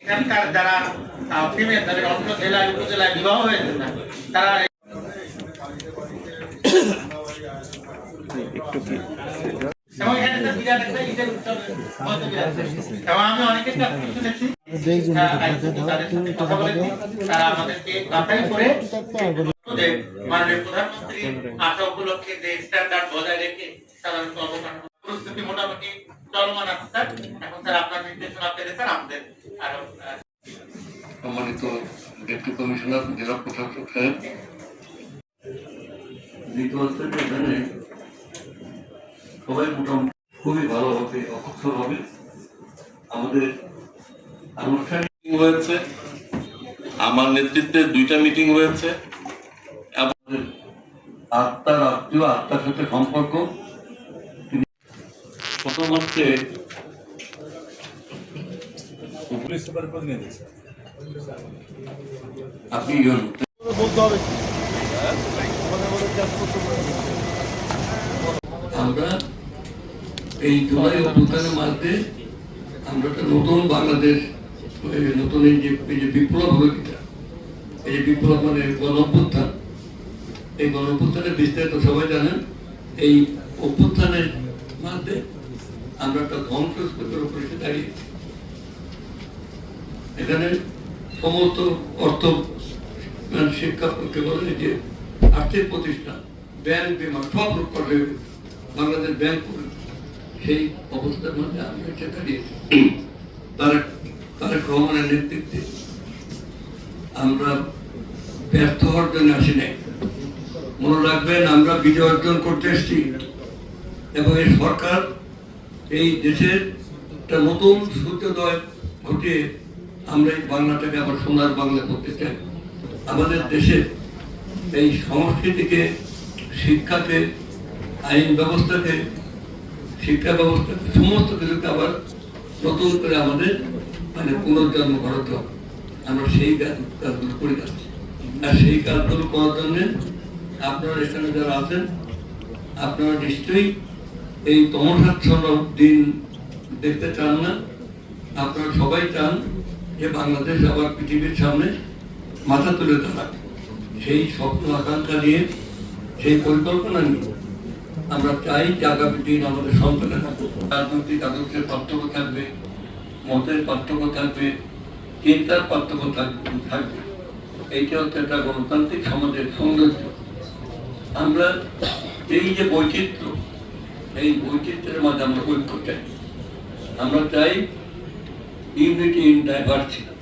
এখানকার যারা ফিমেল তাদের অন্য জেলায় উপজেলায় বিবাহ হয়েছে না তারা এবং এখানে তো বিরাট একটা ঈদের উৎসব এবং আমি অনেকের কাছ থেকে শুনেছি তারা আমাদেরকে বাছাই করে মাননীয় প্রধানমন্ত্রী আসা উপলক্ষে যে স্ট্যান্ডার্ড বজায় রেখে সাধারণত অবকাশ প্রস্তুতি মোটামুটি চলমান আছে স্যার। এখন স্যার আপনার নির্দেশনা পেলে স্যার আমাদের আরো সম্মানিত ডেপুটি কমিশনার জেলা প্রশাসক সাহেব, এখানে সবাই মোটামুটি খুবই ভালো হবে, অক্ষর হবে। আমাদের আনুষ্ঠানিক হয়েছে, আমার নেতৃত্বে 2টা মিটিং হয়েছে। আমাদের আত্মার আত্মীয়, আত্মার সাথে সম্পর্ক প্রথমার্থে আপনি আমরা এই জুলাই অভ্যুত্থানের মাঝে আমরা একটা নতুন বাংলাদেশ, নতুন এই যে বিপ্লব হলো, এই বিপ্লব মানে গণ অভ্যুত্থান, এই গণ অভ্যুত্থানের বিস্তারিত সবাই জানেন। এই অভ্যুত্থানের মাঝে আমরা একটা ধ্বংসস্তূপের উপরে এসে দাঁড়িয়েছি। এখানে সমস্ত অর্থ শিক্ষা করতে বলেন যে আর্থিক প্রতিষ্ঠান, ব্যাংক, বিমা সব লুটপাট হয়ে গেছে, বাংলাদেশ ব্যাংক করে। সেই অবস্থার মধ্যে আমি এসে দাঁড়িয়েছি তারেক রহমানের নেতৃত্বে। আমরা ব্যর্থ হওয়ার জন্য আসি নাই, মনে রাখবেন আমরা বিজয় অর্জন করতে এসেছি এবং এই সরকার এই দেশের একটা নতুন সূর্যোদয় ঘটিয়ে আমরা এই বাংলাটাকে আবার সোনার বাংলা করতে চাই। আমাদের দেশে এই সংস্কৃতিকে, শিক্ষাকে, আইন ব্যবস্থাকে, শিক্ষা ব্যবস্থাকে, সমস্ত কিছুকে আবার নতুন করে আমাদের মানে পুনর্জন্ম করাতে হবে। আমরা সেই কাজগুলো করে যাচ্ছি, আর সেই কাজগুলো করার জন্য আপনারা এখানে যারা আছেন আপনারা নিশ্চয়ই এই তমসাচ্ছন্ন দিন দেখতে চান না। আপনারা সবাই চান যে বাংলাদেশ আবার পৃথিবীর সামনে মাথা তুলে দাঁড়াক। সেই স্বপ্ন আকাঙ্ক্ষা নিয়ে, সেই পরিকল্পনা নিয়ে আমরা চাই যে আগামী দিন আমাদের সন্তানের রাজনৈতিক আদর্শের পার্থক্য থাকবে, মতের পার্থক্য থাকবে, চিন্তার পার্থক্য থাকবে। এইটা হচ্ছে একটা গণতান্ত্রিক সমাজের সৌন্দর্য। আমরা এই যে বৈচিত্র্য, এই বৈচিত্র্যের মাঝে আমরা ঐক্য চাই। আমরা চাই ইউনিটি ইন ডাইভার্সিটি।